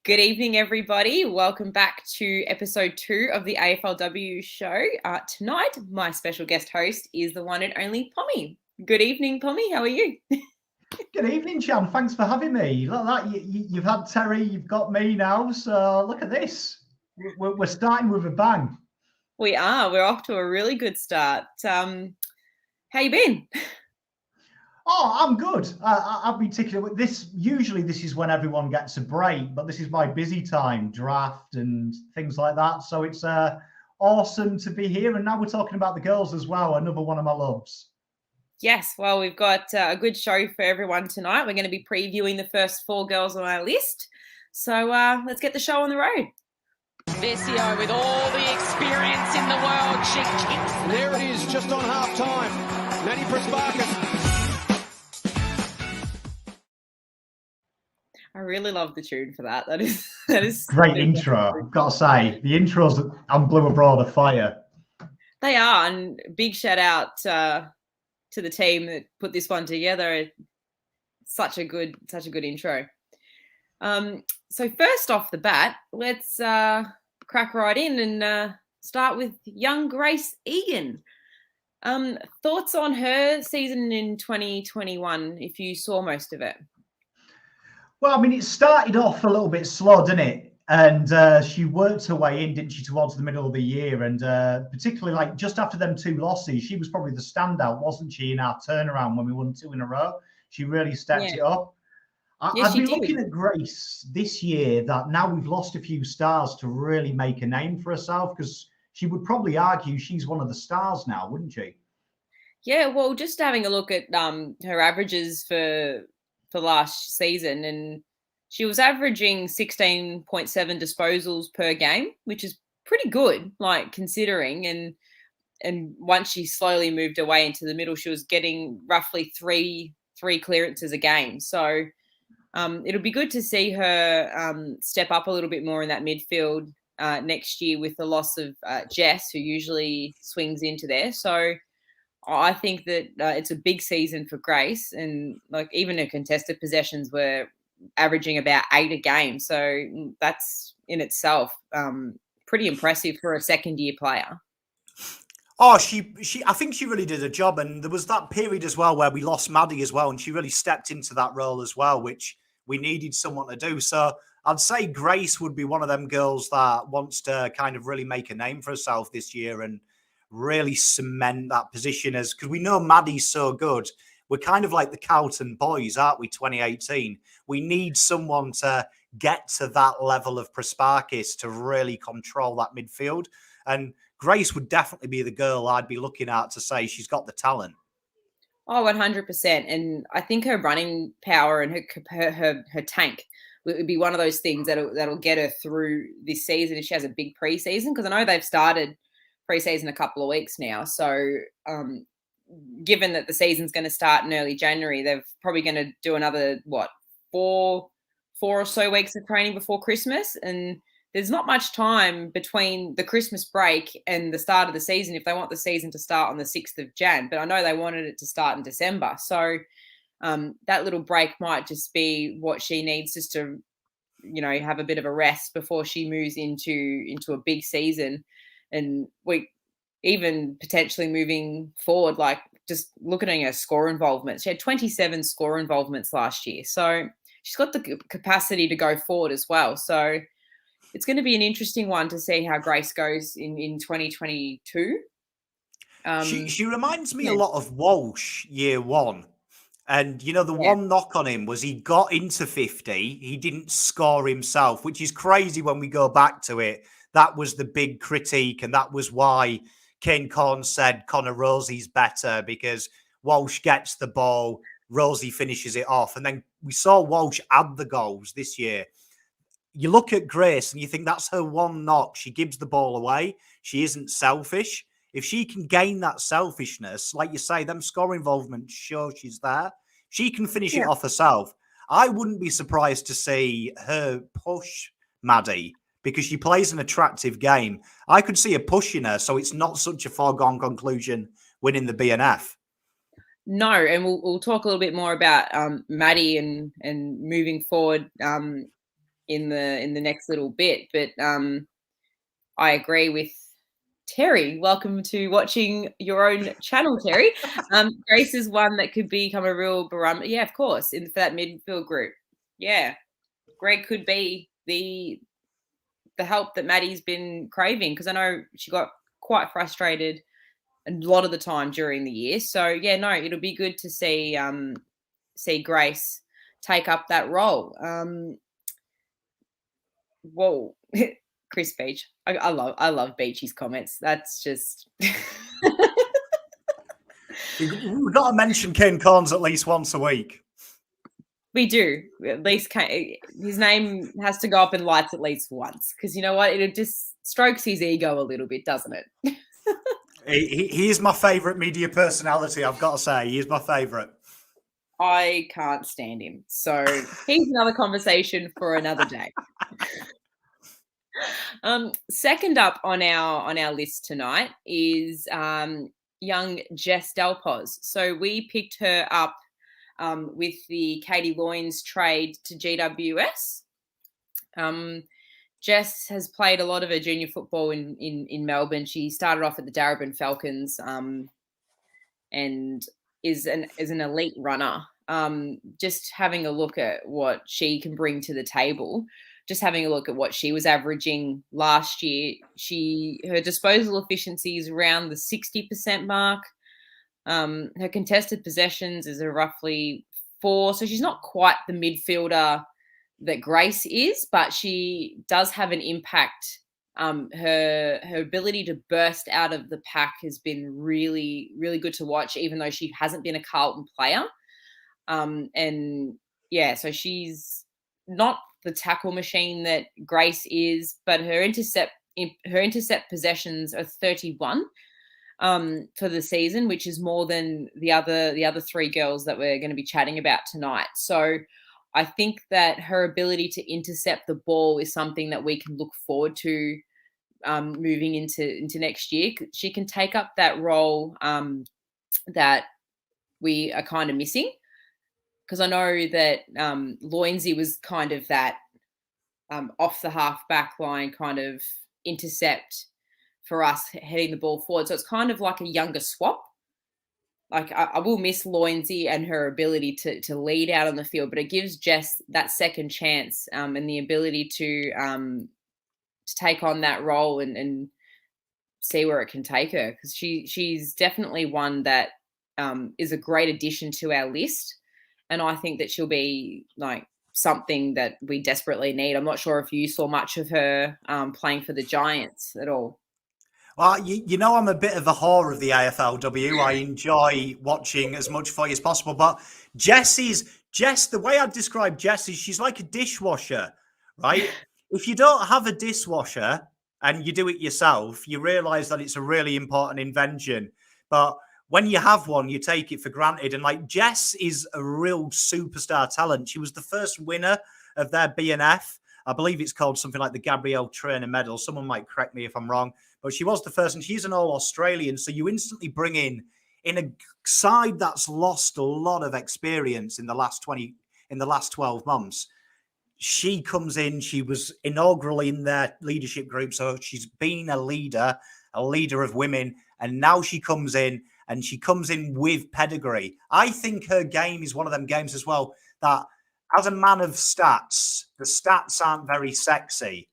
Good evening, everybody. Welcome back to episode 2 of the AFLW show. Tonight, my special guest host is the one and only Pommy. Good evening, Pommy. How are you? Good evening, Cham. Thanks for having me. Look at that. You've had Terry, you've got me now. So look at this. We're starting with a bang. We are. We're off to a really good start. How you been? Oh, I'm good. I've been ticking with this. Usually this is when everyone gets a break, but this is my busy time, draft and things like that. So it's awesome to be here. And now we're talking about the girls as well. Another one of my loves. Yes, well, we've got a good show for everyone tonight. We're going to be previewing the first 4 girls on our list. So let's get the show on the road. Vescio with all the experience in the world. She kicks. And there it is, just on half time. Maddy Prespakis. I really love the tune for that. That is Great intro. I've got to say, the intros on Blue Abroad are fire. They are, and big shout out to the team that put this one together. Such a good intro. So first off the bat, let's crack right in and start with young Grace Egan. Thoughts on her season in 2021, if you saw most of it? Well, I mean, it started off a little bit slow, didn't it? And she worked her way in, didn't she, towards the middle of the year? And particularly, like, just after them 2 losses, she was probably the standout, wasn't she, in our turnaround when we won 2 in a row? She really stepped it up. I've been looking at Grace this year that now we've lost a few stars to really make a name for herself, because she would probably argue she's one of the stars now, wouldn't she? Yeah, well, just having a look at her averages for last season, and she was averaging 16.7 disposals per game, which is pretty good, like, considering. And once she slowly moved away into the middle, she was getting roughly three clearances a game. So it'll be good to see her step up a little bit more in that midfield next year with the loss of Jess, who usually swings into there. So I think that it's a big season for Grace, and like even her contested possessions were averaging about 8 a game. So that's in itself pretty impressive for a second-year player. Oh, I think she really did a job. And there was that period as well where we lost Maddy as well, and she really stepped into that role as well, which we needed someone to do. So I'd say Grace would be one of them girls that wants to kind of really make a name for herself this year and really cement that position, as because we know Maddy's so good. We're kind of like the Carlton boys, aren't we? 2018. We need someone to get to that level of Prespakis to really control that midfield. And Grace would definitely be the girl I'd be looking at to say she's got the talent. Oh, 100%. And I think her running power and her tank would be one of those things that'll get her through this season if she has a big preseason, because I know they've started preseason a couple of weeks now. So given that the season's going to start in early January, they're probably going to do another, 4 or so weeks of training before Christmas. And there's not much time between the Christmas break and the start of the season if they want the season to start on the 6th of Jan. But I know they wanted it to start in December. So that little break might just be what she needs just to, have a bit of a rest before she moves into a big season. And we even potentially moving forward, like just looking at her score involvement. She had 27 score involvements last year. So she's got the capacity to go forward as well. So it's going to be an interesting one to see how Grace goes in 2022. She reminds me a lot of Walsh year 1. And, the one knock on him was he got into 50. He didn't score himself, which is crazy when we go back to it. That was the big critique, and that was why Kane Corn said Connor Rosie's better, because Walsh gets the ball, Rosie finishes it off. And then we saw Walsh add the goals this year. You look at Grace and you think that's her one knock. She gives the ball away. She isn't selfish. If she can gain that selfishness, like you say, them score involvement show she's there. She can finish it off herself. I wouldn't be surprised to see her push Maddy, because she plays an attractive game. I could see her pushing her, so it's not such a foregone conclusion winning the BNF. No, and we'll talk a little bit more about Maddy and moving forward in the next little bit. But I agree with Terry. Welcome to watching your own channel, Terry. Grace is one that could become a real barometer. Yeah, of course, for that midfield group. Yeah, Greg could be the help that Maddy's been craving, because I know she got quite frustrated a lot of the time during the year. So yeah, no, it'll be good to see Grace take up that role. Whoa. Chris Beach. I love Beachy's comments. That's just We've got to mention Ken Corns at least once a week. We do. At least his name has to go up in lights at least once, because you know what? It just strokes his ego a little bit, doesn't it? He is my favourite media personality, I've got to say. He is my favourite. I can't stand him. So he's another conversation for another day. Second up on our list tonight is young Jess Dal Pos. So we picked her up with the Katie Loynes trade to GWS. Jess has played a lot of her junior football in Melbourne. She started off at the Darebin Falcons and is an elite runner. Just having a look at what she can bring to the table, just having a look at what she was averaging last year, her disposal efficiency is around the 60% mark. Her contested possessions is a roughly 4, so she's not quite the midfielder that Grace is, but she does have an impact. Her ability to burst out of the pack has been really, really good to watch, even though she hasn't been a Carlton player. And yeah, so she's not the tackle machine that Grace is, but her intercept possessions are 31 for the season, which is more than the other 3 girls that we're going to be chatting about tonight. So I think that her ability to intercept the ball is something that we can look forward to moving into next year. She can take up that role that we are kind of missing, because I know that Loynesy was kind of that off the half back line kind of intercept for us, heading the ball forward. So it's kind of like a younger swap. Like I will miss Loynesy and her ability to lead out on the field, but it gives Jess that second chance and the ability to take on that role and see where it can take her, because she's definitely one that is a great addition to our list, and I think that she'll be like something that we desperately need. I'm not sure if you saw much of her playing for the Giants at all. Well, you know, I'm a bit of a whore of the AFLW. I enjoy watching as much footy as possible. But Jess, the way I'd describe Jess is she's like a dishwasher, right? If you don't have a dishwasher and you do it yourself, you realise that it's a really important invention. But when you have one, you take it for granted. And like Jess is a real superstar talent. She was the first winner of their BNF. I believe it's called something like the Gabrielle Trainer Medal. Someone might correct me if I'm wrong. But she was the first, and she's an all-Australian. So you instantly bring in a side that's lost a lot of experience in the last 12 months. She comes in, she was inaugurally in their leadership group. So she's been a leader of women. And now she comes in, and she comes in with pedigree. I think her game is one of them games as well that, as a man of stats, the stats aren't very sexy,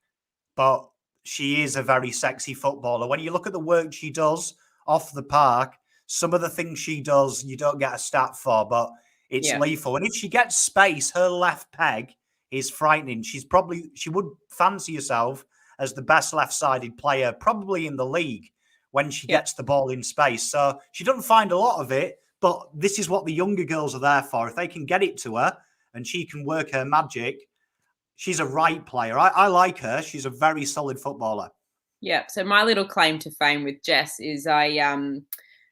but she is a very sexy footballer. When you look at the work she does off the park, some of the things she does, you don't get a stat for, but it's lethal. And if she gets space, her left peg is frightening. She would fancy herself as the best left-sided player, probably in the league, when she gets the ball in space. So she doesn't find a lot of it, but this is what the younger girls are there for. If they can get it to her and she can work her magic, she's a right player. I like her. She's a very solid footballer. Yeah. So my little claim to fame with Jess is I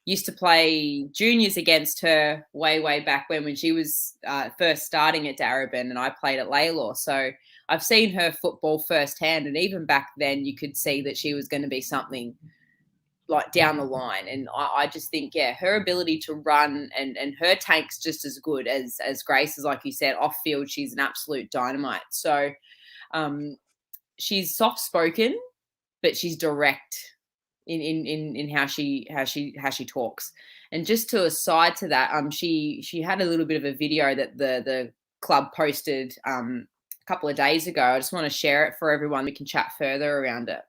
used to play juniors against her way back when she was first starting at Darebin, and I played at Laylaw. So I've seen her football firsthand, and even back then you could see that she was going to be something like down the line. And I just think, her ability to run and her tank's just as good as Grace's. Like you said, off field, she's an absolute dynamite. So She's soft spoken, but she's direct in how she talks. And just to aside to that, she had a little bit of a video that the club posted a couple of days ago. I just want to share it for everyone. We can chat further around it.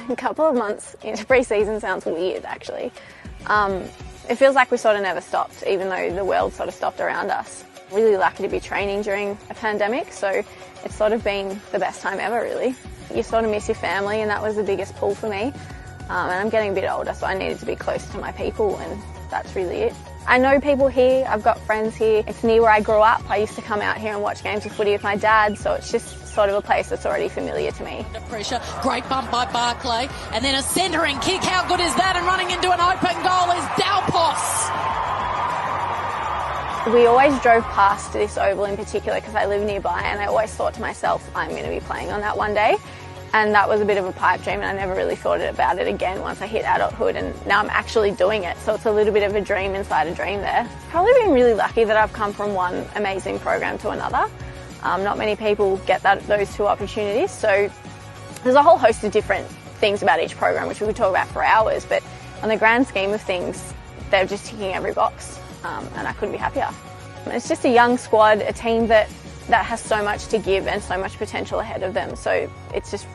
A couple of months into pre-season sounds weird, actually. It feels like we sort of never stopped, even though the world sort of stopped around us. Really lucky to be training during a pandemic, so it's sort of been the best time ever, really. You sort of miss your family, and that was the biggest pull for me. And I'm getting a bit older, so I needed to be close to my people, and that's really it. I know people here, I've got friends here. It's near where I grew up. I used to come out here and watch games of footy with my dad, so it's just sort of a place that's already familiar to me. Under pressure, great bump by Barclay, and then a centering kick. How good is that? And running into an open goal is Dal Pos. We always drove past this oval in particular because I live nearby, and I always thought to myself, I'm going to be playing on that one day. And that was a bit of a pipe dream, and I never really thought about it again once I hit adulthood, and now I'm actually doing it. So it's a little bit of a dream inside a dream there. Probably been really lucky that I've come from one amazing program to another. Not many people get those two opportunities. So there's a whole host of different things about each program, which we could talk about for hours, but on the grand scheme of things, they're just ticking every box, and I couldn't be happier. It's just a young squad, a team that has so much to give and so much potential ahead of them. So it's just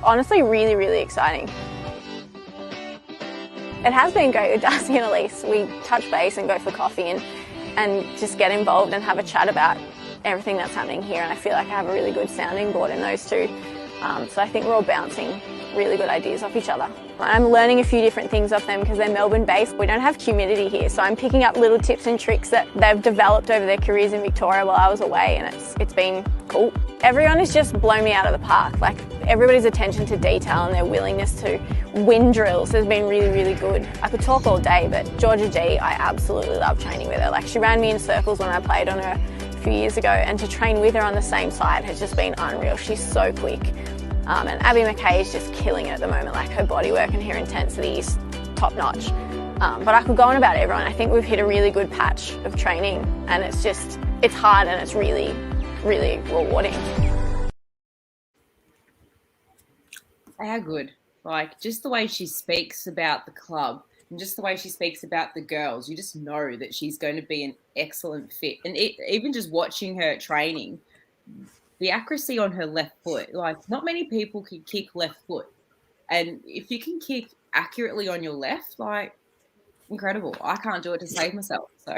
honestly really, really exciting. It has been great with Darcy and Elise. We touch base and go for coffee and just get involved and have a chat about everything that's happening here, and I feel like I have a really good sounding board in those two. So I think we're all bouncing really good ideas off each other. I'm learning a few different things off them because they're Melbourne based. We don't have humidity here, so I'm picking up little tips and tricks that they've developed over their careers in Victoria while I was away, and it's been cool. Everyone has just blown me out of the park. Like, everybody's attention to detail and their willingness to win drills has been really, really good. I could talk all day, but Georgia G, I absolutely love training with her. Like, she ran me in circles when I played on her a few years ago, and to train with her on the same side has just been unreal. She's so quick. And Abby McKay is just killing it at the moment. Like, her body work and her intensity is top notch. But I could go on about everyone. I think we've hit a really good patch of training, and it's hard and it's really, really rewarding. How good. Like, just the way she speaks about the club and just the way she speaks about the girls, you just know that she's going to be an excellent fit. And even just watching her training, the accuracy on her left foot, like, not many people can kick left foot. And if you can kick accurately on your left, like, incredible. I can't do it to save myself. So,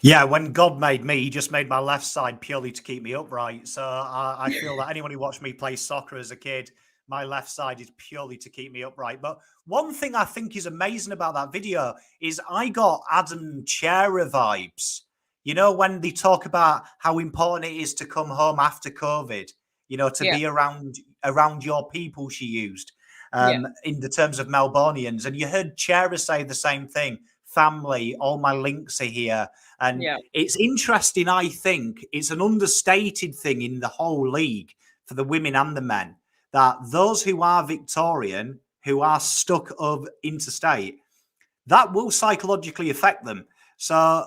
yeah, when God made me, he just made my left side purely to keep me upright. So I feel that anyone who watched me play soccer as a kid, my left side is purely to keep me upright. But one thing I think is amazing about that video is I got Adam Chera vibes. You know, when they talk about how important it is to come home after COVID, you know, to be around your people, she used in the terms of Melbournians. And you heard Chera say the same thing. Family, all my links are here. And it's interesting, I think. It's an understated thing in the whole league for the women and the men, that those who are Victorian, who are stuck of interstate, that will psychologically affect them. So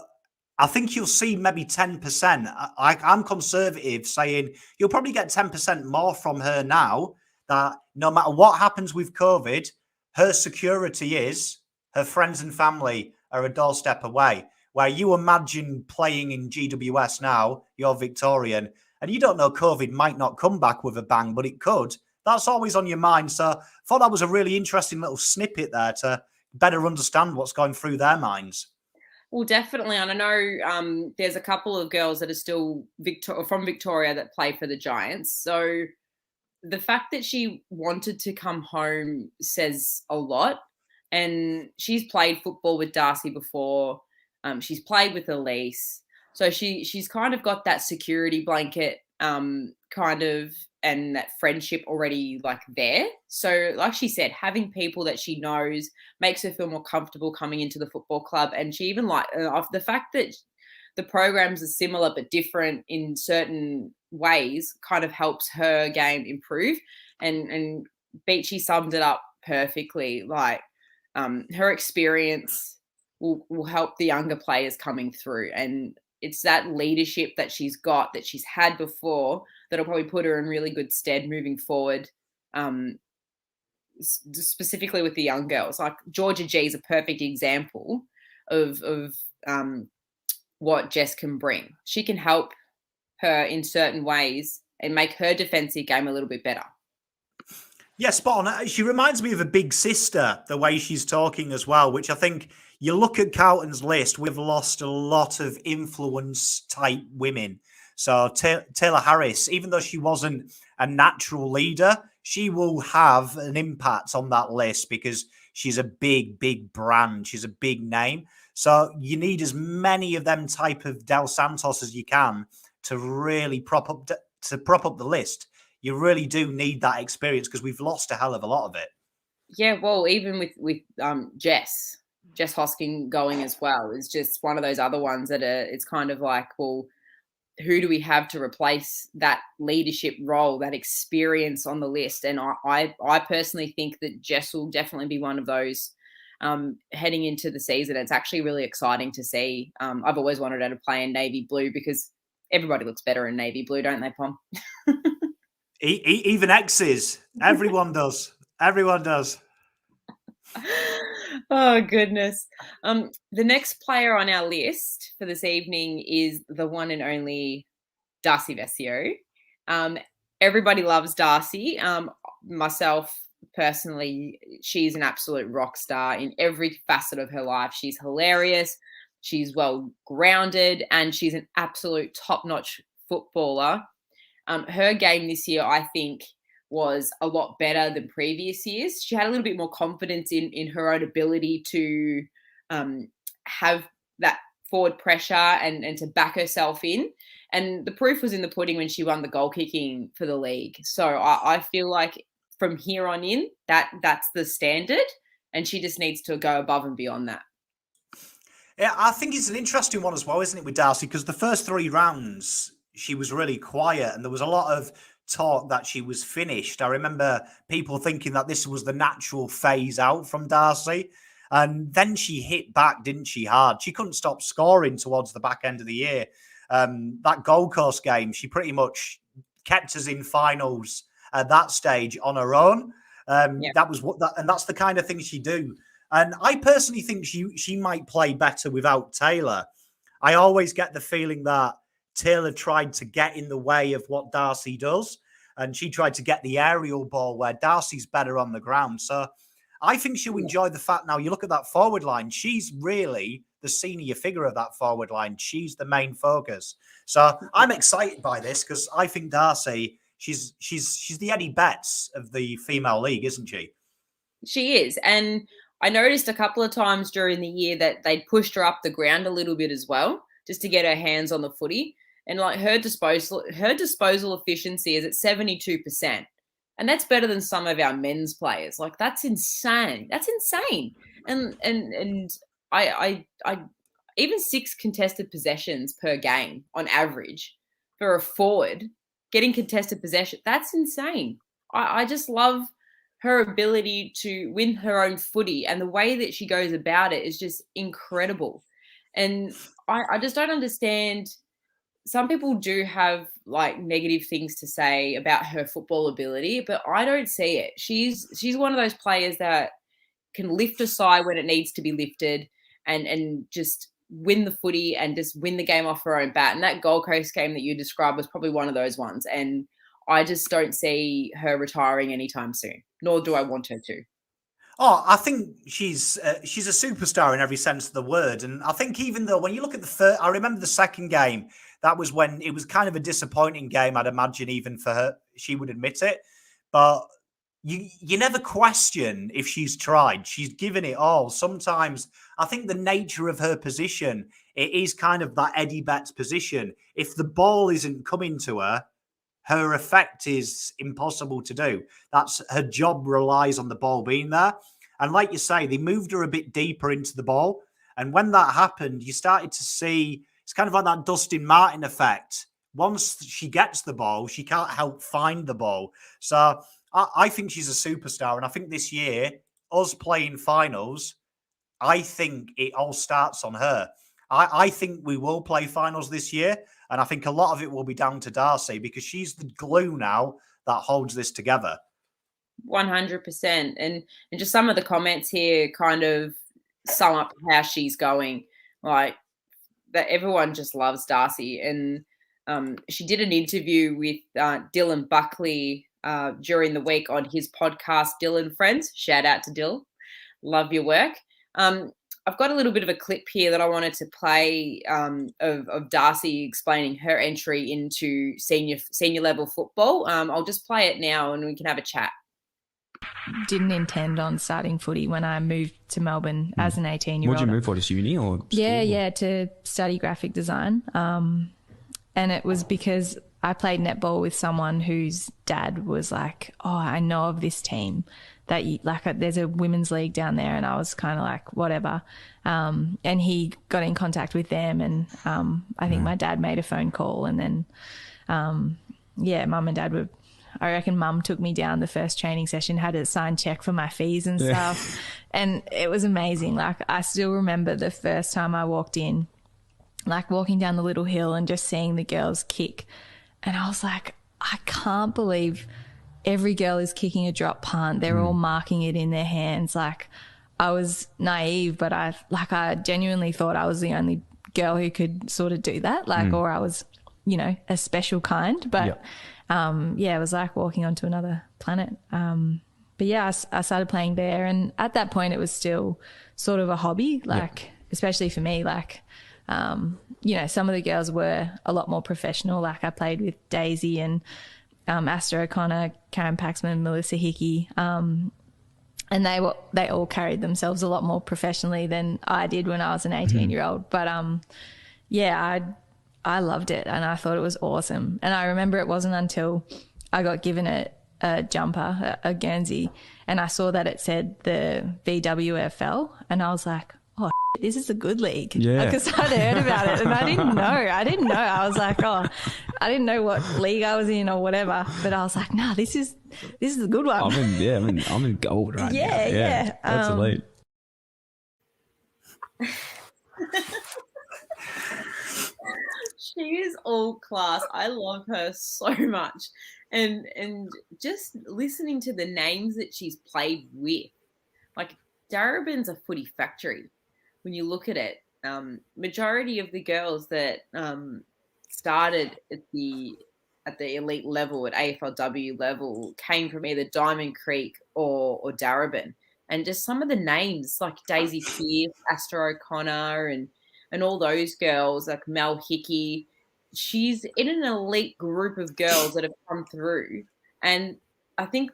I think you'll see maybe 10%. I'm conservative, saying you'll probably get 10% more from her now, that no matter what happens with COVID, her security is her friends and family are a doorstep away. Where you imagine playing in GWS now, you're Victorian, and you don't know, COVID might not come back with a bang, but it could. That's always on your mind. So I thought that was a really interesting little snippet there to better understand what's going through their minds. Well, definitely. And I know there's a couple of girls that are still from Victoria that play for the Giants. So the fact that she wanted to come home says a lot. And she's played football with Darcy before. She's played with Elise. So she's kind of got that security blanket kind of, and that friendship already like there. So like she said, having people that she knows makes her feel more comfortable coming into the football club. And she even like the fact that the programs are similar but different in certain ways kind of helps her game improve. And Beachy summed it up perfectly. Like her experience will help the younger players coming through. And it's that leadership that she's got, that she's had before, that'll probably put her in really good stead moving forward. Specifically with the young girls, like Georgia G is a perfect example of what Jess can bring. She can help her in certain ways and make her defensive game a little bit better. Yeah, spot on. She reminds me of a big sister, the way she's talking as well, which I think you look at Carlton's list, we've lost a lot of influence type women. So Taylor Harris, even though she wasn't a natural leader, she will have an impact on that list because she's a big, big brand. She's a big name. So you need as many of them type of Del Santos as you can to really prop up the list. You really do need that experience because we've lost a hell of a lot of it. Yeah, well, even with Jess Hosking going as well is just one of those other ones that it's kind of like, well, who do we have to replace that leadership role, that experience on the list? And I personally think that Jess will definitely be one of those heading into the season. It's actually really exciting to see. I've always wanted her to play in navy blue because everybody looks better in navy blue, don't they, Pom? Even exes. Everyone does. Everyone does. Oh, goodness. The next player on our list for this evening is the one and only Darcy Vescio. Everybody loves Darcy. Myself, personally, she's an absolute rock star in every facet of her life. She's hilarious. She's well-grounded, and she's an absolute top-notch footballer. Her game this year, I think, was a lot better than previous years. She had a little bit more confidence in her own ability to have that forward pressure and to back herself in. And the proof was in the pudding when she won the goal kicking for the league. So I feel like from here on in, that's the standard, and she just needs to go above and beyond that. Yeah, I think it's an interesting one as well, isn't it, with Darcy? Because the first 3 rounds, she was really quiet and there was a lot of talk that she was finished. I remember people thinking that this was the natural phase out from Darcy. And then she hit back, didn't she, hard? She couldn't stop scoring towards the back end of the year. That Gold Coast game, she pretty much kept us in finals at that stage on her own. That was and that's the kind of thing she do. And I personally think she might play better without Taylor. I always get the feeling that Taylor tried to get in the way of what Darcy does, and she tried to get the aerial ball where Darcy's better on the ground. So I think she'll enjoy the fact now you look at that forward line, she's really the senior figure of that forward line. She's the main focus. So I'm excited by this because I think Darcy, she's the Eddie Betts of the female league, isn't she? She is. And I noticed a couple of times during the year that they'd pushed her up the ground a little bit as well, just to get her hands on the footy. And like her disposal efficiency is at 72%. And that's better than some of our men's players. Like, that's insane. That's insane. And I even 6 contested possessions per game on average for a forward getting contested possession. That's insane. I just love her ability to win her own footy, and the way that she goes about it is just incredible. And I just don't understand. Some people do have like negative things to say about her football ability, but I don't see it. She's one of those players that can lift a side when it needs to be lifted and just win the footy and just win the game off her own bat. And that Gold Coast game that you described was probably one of those ones. And I just don't see her retiring anytime soon, nor do I want her to. Oh, I think she's a superstar in every sense of the word. And I think even though when you look at the first, I remember the second game, that was when it was kind of a disappointing game, I'd imagine, even for her. She would admit it. But you never question if she's tried. She's given it all. Sometimes I think the nature of her position, it is kind of that Eddie Betts position. If the ball isn't coming to her, her effect is impossible to do. That's her job relies on the ball being there. And like you say, they moved her a bit deeper into the ball. And when that happened, you started to see, it's kind of like that Dustin Martin effect. Once she gets the ball, she can't help find the ball. So I think she's a superstar. And I think this year, us playing finals, I think it all starts on her. I think we will play finals this year. And I think a lot of it will be down to Darcy because she's the glue now that holds this together. 100%. And just some of the comments here kind of sum up how she's going. Like, that everyone just loves Darcy. And she did an interview with Dylan Buckley during the week on his podcast, Dylan Friends. Shout out to Dill. Love your work. I've got a little bit of a clip here that I wanted to play of Darcy explaining her entry into senior level football. I'll just play it now and we can have a chat. Didn't intend on starting footy when I moved to Melbourne as an 18-year-old. What did you move for, just uni or school? Yeah, to study graphic design. And it was because I played netball with someone whose dad was like, oh, I know of this team that there's a women's league down there. And I was kind of like, whatever. And he got in contact with them and I think my dad made a phone call and then, mum and dad I reckon mum took me down the first training session, had a signed check for my fees and stuff. And it was amazing. Like, I still remember the first time I walked in, like walking down the little hill and just seeing the girls kick. And I was like, I can't believe every girl is kicking a drop punt. They're all marking it in their hands. Like, I was naive, but I genuinely thought I was the only girl who could sort of do that. Like, or I was, a special kind. But it was like walking onto another planet. But yeah, I started playing there. And at that point, it was still sort of a hobby, especially for me, some of the girls were a lot more professional. Like, I played with Daisy and Asta O'Connor, Karen Paxman, Melissa Hickey. And they all carried themselves a lot more professionally than I did when I was an 18-year-old. But I loved it and I thought it was awesome. And I remember it wasn't until I got given a jumper, a Guernsey, and I saw that it said the VWFL and I was like, oh, this is a good league. Yeah. Because I'd heard about it and I didn't know. I was like, I didn't know what league I was in or whatever. But I was like, no, this is a good one. I'm in gold right now. Yeah. That's elite. She is all class. I love her so much. And just listening to the names that she's played with, like, Darebin's a footy factory. When you look at it, majority of the girls that started at the elite level, at AFLW level, came from either Diamond Creek or Darebin. And just some of the names like Daisy Pierce, Asta O'Connor, and all those girls, like Mel Hickey, she's in an elite group of girls that have come through. And I think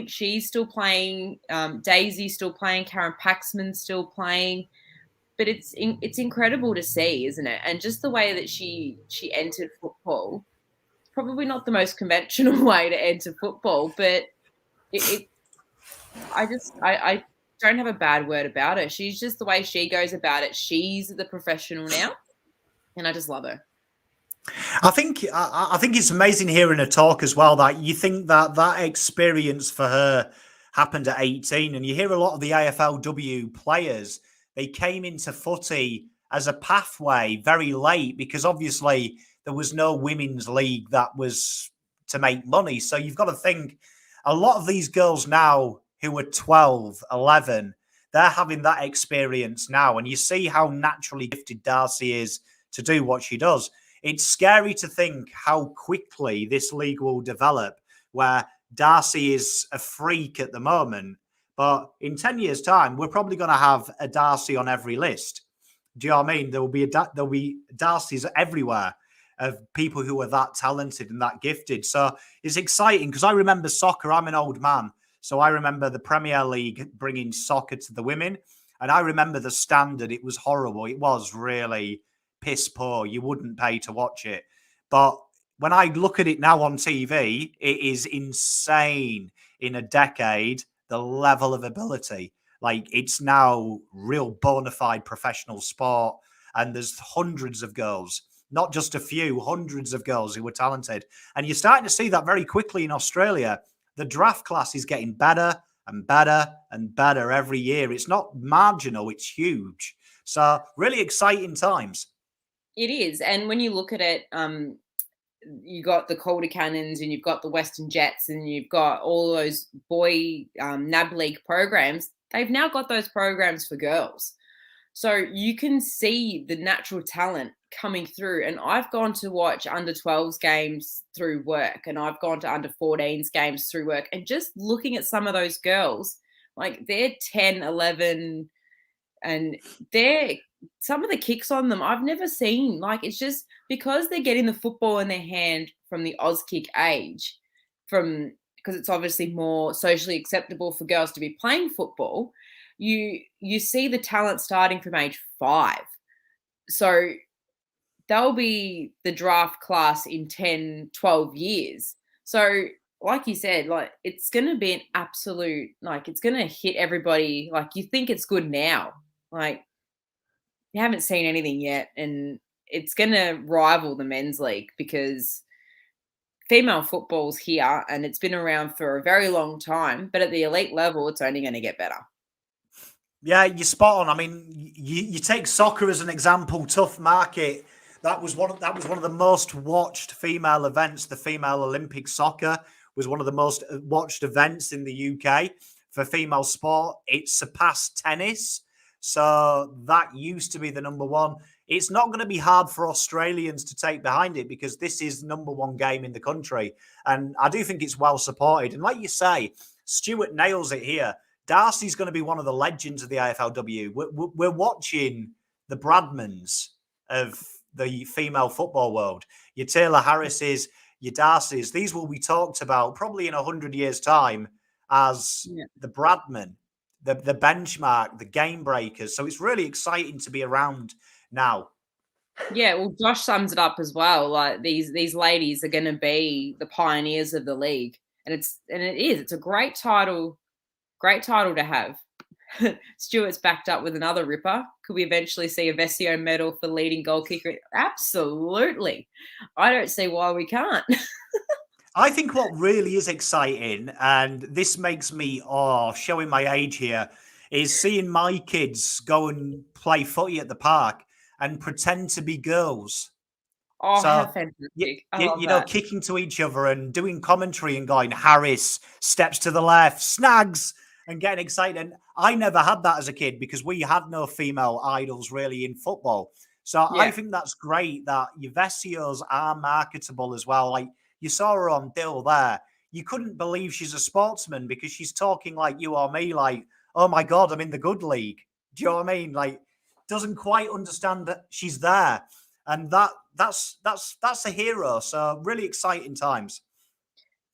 she's still playing, Daisy's still playing, Karen Paxman's still playing. But it's incredible to see, isn't it? And just the way that she entered football, probably not the most conventional way to enter football, but I don't have a bad word about her. She's just the way she goes about it. She's the professional now, and I just love her. I think it's amazing hearing her talk as well, that you think that experience for her happened at 18, and you hear a lot of the AFLW players, they came into footy as a pathway very late because obviously there was no women's league that was to make money. So you've got to think a lot of these girls now who are 12, 11, they're having that experience now. And you see how naturally gifted Darcy is to do what she does. It's scary to think how quickly this league will develop, where Darcy is a freak at the moment, but in 10 years' time, we're probably going to have a Darcy on every list. Do you know what I mean? There'll be Darcys everywhere of people who are that talented and that gifted. So it's exciting because I remember soccer. I'm an old man. So I remember the Premier League bringing soccer to the women. And I remember the standard. It was horrible. It was really piss poor. You wouldn't pay to watch it. But when I look at it now on TV, it is insane in a decade, the level of ability. Like, it's now real bona fide professional sport. And there's hundreds of girls, not just a few, hundreds of girls who are talented. And you're starting to see that very quickly in Australia. The draft class is getting better and better and better every year. It's not marginal, it's huge. So really exciting times. It is. And when you look at it, you got the Calder Cannons and you've got the Western Jets and you've got all those boy NAB League programs. They've now got those programs for girls. So you can see the natural talent coming through. And I've gone to watch under 12s games through work, and I've gone to under 14s games through work. And just looking at some of those girls, like they're 10, 11, and some of the kicks on them I've never seen. Like, it's just because they're getting the football in their hand from the Auskick age, because it's obviously more socially acceptable for girls to be playing football. You see the talent starting from age 5. So they'll be the draft class in 10, 12 years. So like you said, like, it's going to be an absolute, like, it's going to hit everybody. Like, you think it's good now. Like, you haven't seen anything yet, and it's going to rival the men's league because female football's here and it's been around for a very long time, but at the elite level, it's only going to get better. Yeah, you're spot on. I mean, you take soccer as an example, tough market. That was one of the most watched female events. The female Olympic soccer was one of the most watched events in the UK for female sport. It surpassed tennis. So that used to be the number one. It's not going to be hard for Australians to take behind it because this is the number one game in the country. And I do think it's well supported. And like you say, Stuart nails it here. Darcy's going to be one of the legends of the AFLW. We're watching the Bradmans of the female football world. Your Taylor Harrises, your Darcys. These will be talked about probably in 100 years' time as the Bradman, the benchmark, the game breakers. So it's really exciting to be around now. Yeah, well, Josh sums it up as well. Like, these ladies are going to be the pioneers of the league, and it's a great title. Great title to have. Stuart's backed up with another ripper. Could we eventually see a Vescio medal for leading goal kicker? Absolutely. I don't see why we can't. I think what really is exciting, and this makes me, showing my age here, is seeing my kids go and play footy at the park and pretend to be girls. Oh, so, how fantastic. You know, kicking to each other and doing commentary and going, Harris, steps to the left, snags, and getting excited. And I never had that as a kid because we had no female idols really in football. So I think that's great that your Vessios are marketable as well. Like, you saw her on Dill there. You couldn't believe she's a sportsman because she's talking like you or me, like, oh my God, I'm in the good league. Do you know what I mean? Like, doesn't quite understand that she's there. And that's a hero. So really exciting times.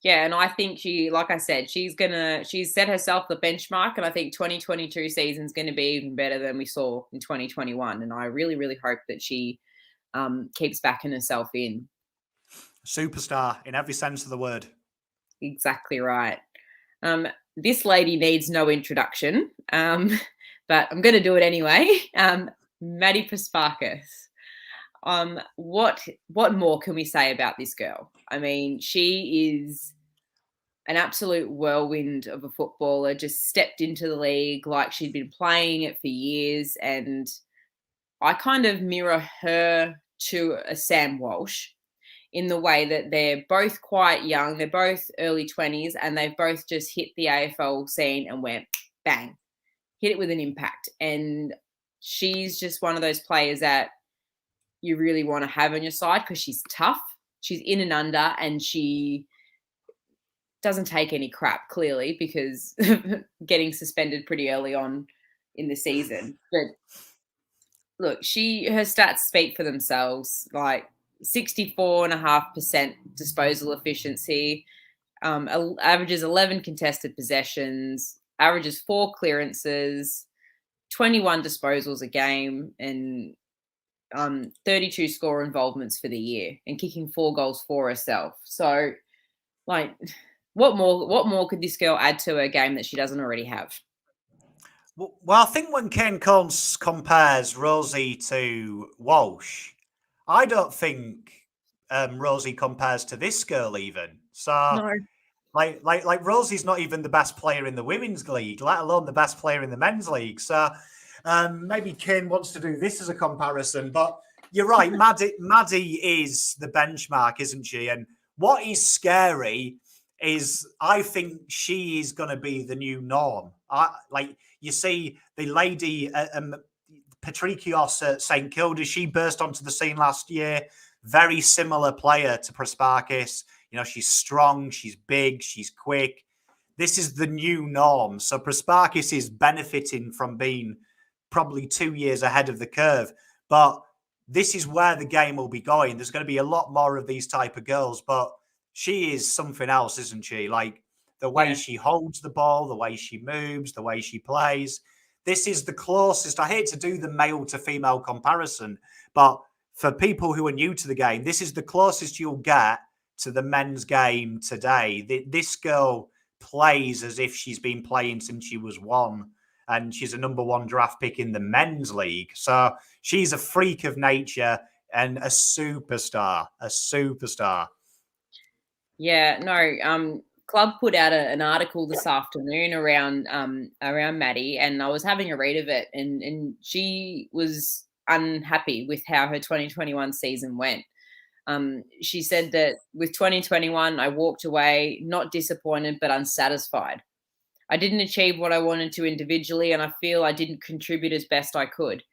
Yeah, and I think like I said, she's set herself the benchmark, and I think 2022 season's going to be even better than we saw in 2021. And I really, really hope that she keeps backing herself in. Superstar in every sense of the word. Exactly right. This lady needs no introduction, but I'm going to do it anyway. Maddy Prespakis. What more can we say about this girl? I mean, she is an absolute whirlwind of a footballer, just stepped into the league like she'd been playing it for years. And I kind of mirror her to a Sam Walsh in the way that they're both quite young. They're both early 20s, and they've both just hit the AFL scene and went bang, hit it with an impact. And she's just one of those players that you really want to have on your side because she's tough. She's in and under, and she doesn't take any crap, clearly, because getting suspended pretty early on in the season. But look, her stats speak for themselves. Like 64.5% disposal efficiency, averages 11 contested possessions, averages 4 clearances, 21 disposals a game, and 32 score involvements for the year, and kicking 4 goals for herself. So, like, what more could this girl add to her game that she doesn't already have? Well, I think when Ken Combs compares Rosie to Walsh, I don't think Rosie compares to this girl even. So, no. like Rosie's not even the best player in the women's league, let alone the best player in the men's league. So, Maybe Kane wants to do this as a comparison, but you're right. Maddy is the benchmark, isn't she? And what is scary is I think she is going to be the new norm. Like you see the lady Patrikios at St Kilda, she burst onto the scene last year. Very similar player to Prespakis. You know, she's strong, she's big, she's quick. This is the new norm. So Prespakis is benefiting from being probably 2 years ahead of the curve. But this is where the game will be going. There's going to be a lot more of these type of girls, but she is something else, isn't she? Like the way she holds the ball, the way she moves, the way she plays. This is the closest. I hate to do the male to female comparison, but for people who are new to the game, this is the closest you'll get to the men's game today. This girl plays as if she's been playing since she was 1, and she's a number 1 draft pick in the men's league. So she's a freak of nature and a superstar. Yeah, no, Club put out an article this afternoon around Maddy, and I was having a read of it, and she was unhappy with how her 2021 season went. She said that with 2021, I walked away not disappointed but unsatisfied. I didn't achieve what I wanted to individually, and I feel I didn't contribute as best I could.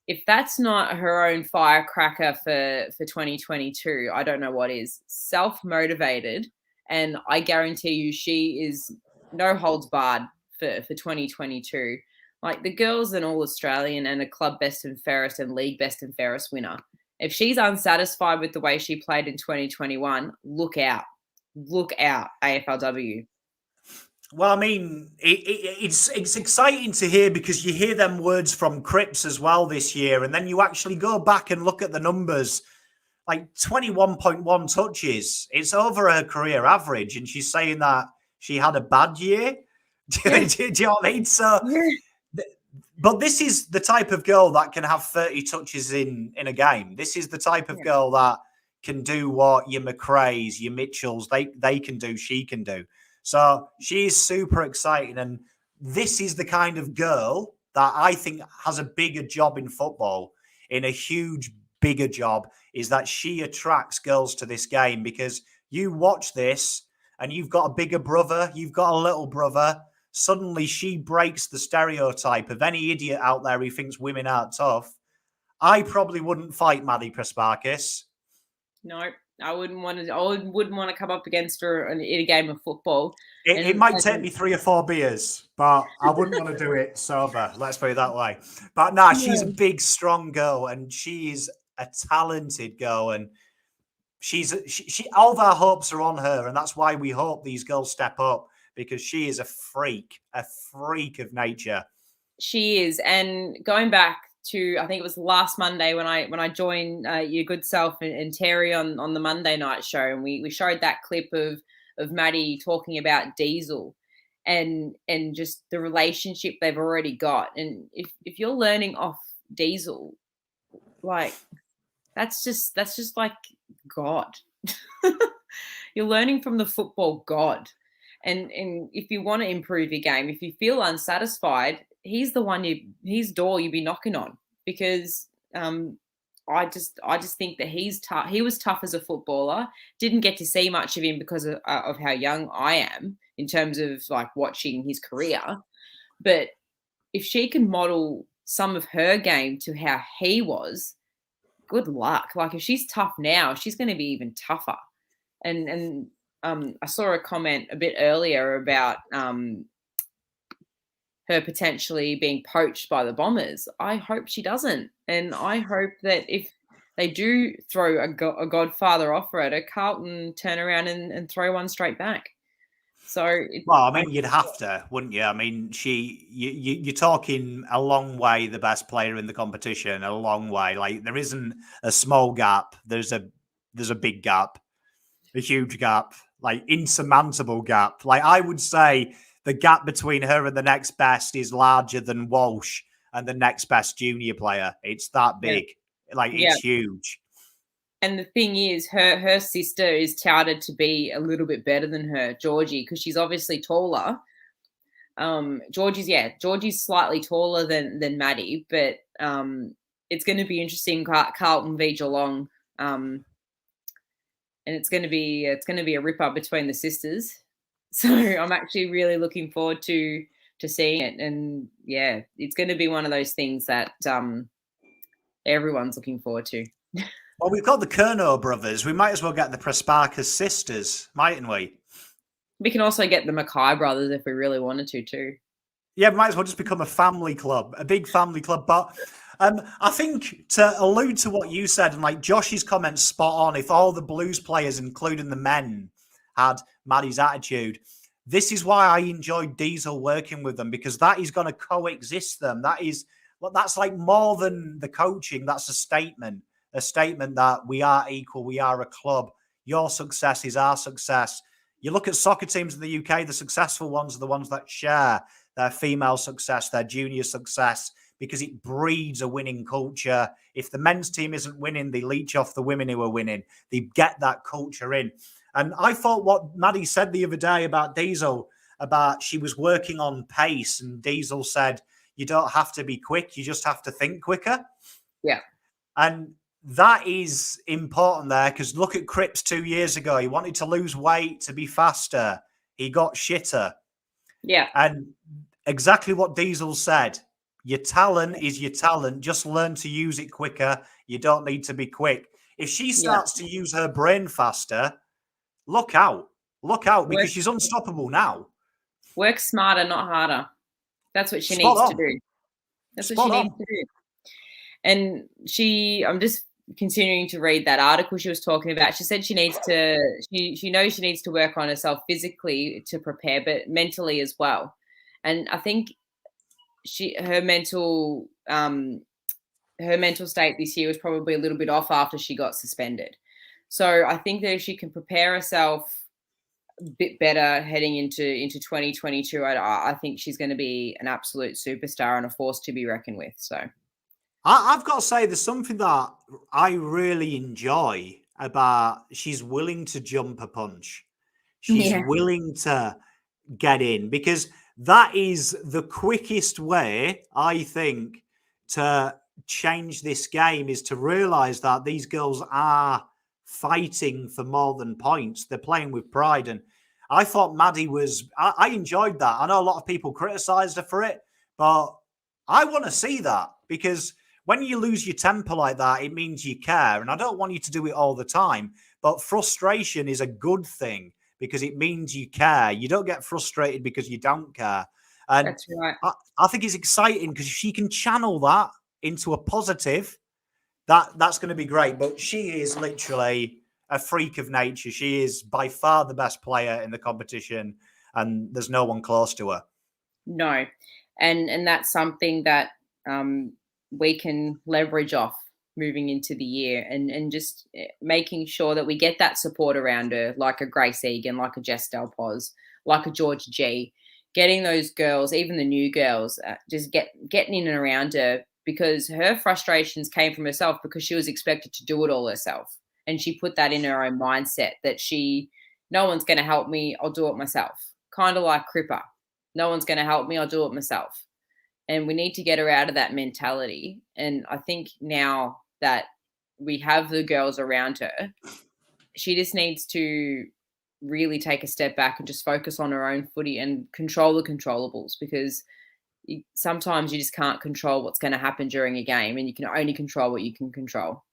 If that's not her own firecracker for 2022, I don't know what is. Self-motivated, and I guarantee you she is no holds barred for 2022. Like the girl's an All-Australian and a club best and fairest and league best and fairest winner. If she's unsatisfied with the way she played in 2021, look out. Look out, AFLW. Well, I mean, it's exciting to hear because you hear them words from Cripps as well this year, and then you actually go back and look at the numbers, like 21.1 touches. It's over her career average, and she's saying that she had a bad year. Do you know what I mean? So, but this is the type of girl that can have 30 touches in a game. This is the type of girl that can do what your McRae's, your Mitchells, they can do, she can do. So she's super exciting. And this is the kind of girl that I think has a bigger job in football, in a huge, bigger job, is that she attracts girls to this game, because you watch this and you've got a bigger brother, you've got a little brother. Suddenly she breaks the stereotype of any idiot out there who thinks women aren't tough. I probably wouldn't fight Maddy Prespakis. No. I wouldn't want to come up against her in a game of football. It might take me 3 or 4 beers, but I wouldn't want to do it sober. Let's put it that way. But no, she's a big, strong girl, and she is a talented girl, and she all of our hopes are on her, and that's why we hope these girls step up, because she is a freak of nature. She is, and going back to, I think it was last Monday when I joined your good self and Terry on the Monday night show, and we showed that clip of Maddy talking about Diesel and just the relationship they've already got. And if you're learning off Diesel, like that's just like God. You're learning from the football God. And if you want to improve your game, if you feel unsatisfied, he's the one his door you'd be knocking on, because I just think that he's tough. He was tough as a footballer. Didn't get to see much of him because of how young I am in terms of like watching his career. But if she can model some of her game to how he was, good luck. Like if she's tough now, she's going to be even tougher. And I saw a comment a bit earlier about her potentially being poached by the Bombers. I hope she doesn't. And I hope that if they do throw a Godfather offer at her, Carlton turn around and throw one straight back. So, well, I mean, you'd have to, wouldn't you? I mean, you're talking a long way the best player in the competition, a long way. Like there isn't a small gap. There's a big gap, a huge gap, like insurmountable gap. Like I would say the gap between her and the next best is larger than Walsh and the next best junior player. It's that big. Like it's huge. And the thing is, her sister is touted to be a little bit better than her, Georgie, because she's obviously taller. Georgie's slightly taller than Maddy, but it's going to be interesting. Carlton v Geelong, and it's going to be a ripper between the sisters. So I'm actually really looking forward to seeing it, and yeah, it's going to be one of those things that everyone's looking forward to. Well, we've got the Curnow brothers. We might as well get the Prespakis sisters, mightn't we? We can also get the Mackay brothers if we really wanted to too. Yeah, we might as well just become a family club, a big family club. But I think to allude to what you said, and like Josh's comments spot on, if all the Blues players, including the men, had Maddy's attitude, this is why I enjoyed Diesel working with them, because that is going to coexist them. That's like more than the coaching. That's a statement that we are equal. We are a club. Your success is our success. You look at soccer teams in the UK, the successful ones are the ones that share their female success, their junior success, because it breeds a winning culture. If the men's team isn't winning, they leech off the women who are winning. They get that culture in. And I thought what Maddy said the other day about Diesel, about she was working on pace, and Diesel said, you don't have to be quick, you just have to think quicker. Yeah. And that is important there, because look at Cripps 2 years ago. He wanted to lose weight to be faster. He got shitter. Yeah. And exactly what Diesel said. Your talent is your talent. Just learn to use it quicker. You don't need to be quick. If she starts to use her brain faster, look out. Look out, because she's unstoppable now. Work smarter, not harder. That's what she needs to do. That's what she needs to do. And I'm just continuing to read that article she was talking about. She said she knows she needs to work on herself physically to prepare, but mentally as well. And I think her mental state this year was probably a little bit off after she got suspended. So I think that if she can prepare herself a bit better heading into 2022, I think she's going to be an absolute superstar and a force to be reckoned with. So I've got to say, there's something that I really enjoy about she's willing to jump a punch. She's willing to get in, because that is the quickest way, I think, to change this game, is to realize that these girls are fighting for more than points. They're playing with pride. And I thought Maddy I enjoyed that. I know a lot of people criticized her for it, but I want to see that, because when you lose your temper like that, it means you care. And I don't want you to do it all the time, but frustration is a good thing, because it means you care. You don't get frustrated because you don't care. And that's right. I think it's exciting, because if she can channel that into a positive, that's going to be great. But she is literally a freak of nature. She is by far the best player in the competition, and there's no one close to her. No. And that's something that we can leverage off moving into the year, and just making sure that we get that support around her, like a Grace Egan, like a Jess Dal Pos, like a George G, getting those girls, even the new girls, just getting in and around her, because her frustrations came from herself, because she was expected to do it all herself. And she put that in her own mindset that no one's going to help me, I'll do it myself. Kind of like Cripper. No one's going to help me, I'll do it myself. And we need to get her out of that mentality. And I think now that we have the girls around her, she just needs to really take a step back and just focus on her own footy and control the controllables, because sometimes you just can't control what's going to happen during a game, and you can only control what you can control.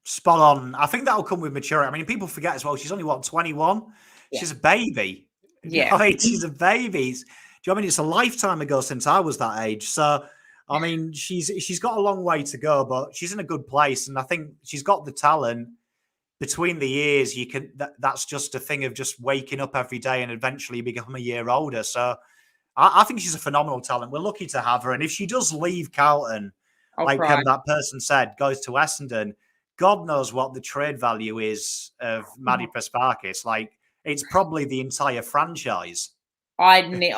Spot on. I think that'll come with maturity. I mean, people forget as well, she's only, 21? Yeah. She's a baby. Yeah. She's a baby. Do you know what I mean? It's a lifetime ago since I was that age. So, I mean, she's got a long way to go, but she's in a good place. And I think she's got the talent. Between the years, that's just a thing of just waking up every day, and eventually become a year older. So I think she's a phenomenal talent. We're lucky to have her. And if she does leave Carlton, that person said, goes to Essendon, God knows what the trade value is of Maddy Prespakis. Like, it's probably the entire franchise. I'd need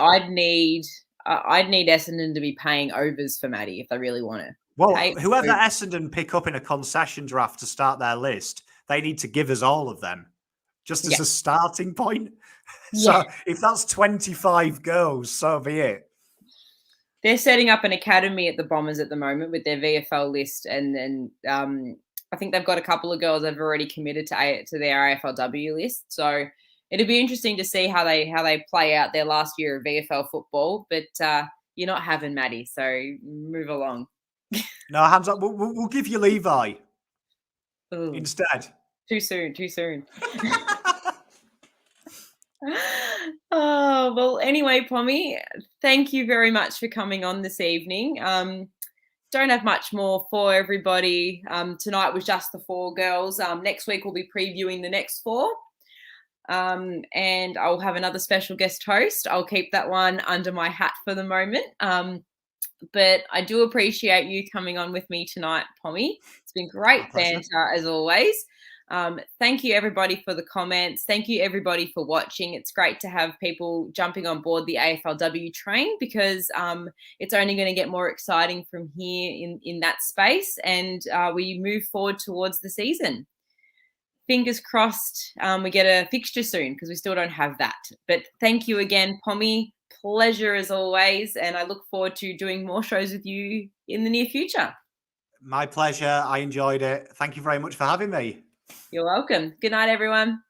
Essendon to be paying overs for Maddy if they really want to. Well, whoever Essendon pick up in a concession draft to start their list, they need to give us all of them. just as a starting point. So if that's 25 girls, so be it. They're setting up an academy at the Bombers at the moment with their VFL list, and then I think they've got a couple of girls that have already committed to their AFLW list. So it'll be interesting to see how they play out their last year of VFL football. But you're not having Maddy, so move along. No, hands up. We'll give you Levi instead. Too soon. Oh, well, anyway, Pommy, thank you very much for coming on this evening. Don't have much more for everybody. Tonight was just the 4 girls. Next week we'll be previewing the next 4. And I'll have another special guest host. I'll keep that one under my hat for the moment. But I do appreciate you coming on with me tonight, Pommy. It's been great banter as always. Thank you everybody for the comments. Thank you everybody for watching. It's great to have people jumping on board the AFLW train, because it's only going to get more exciting from here in that space, and we move forward towards the season. Fingers crossed we get a fixture soon, because we still don't have that. But thank you again, Pommy. Pleasure as always, and I look forward to doing more shows with you in the near future. My pleasure. I enjoyed it. Thank you very much for having me. You're welcome. Good night, everyone.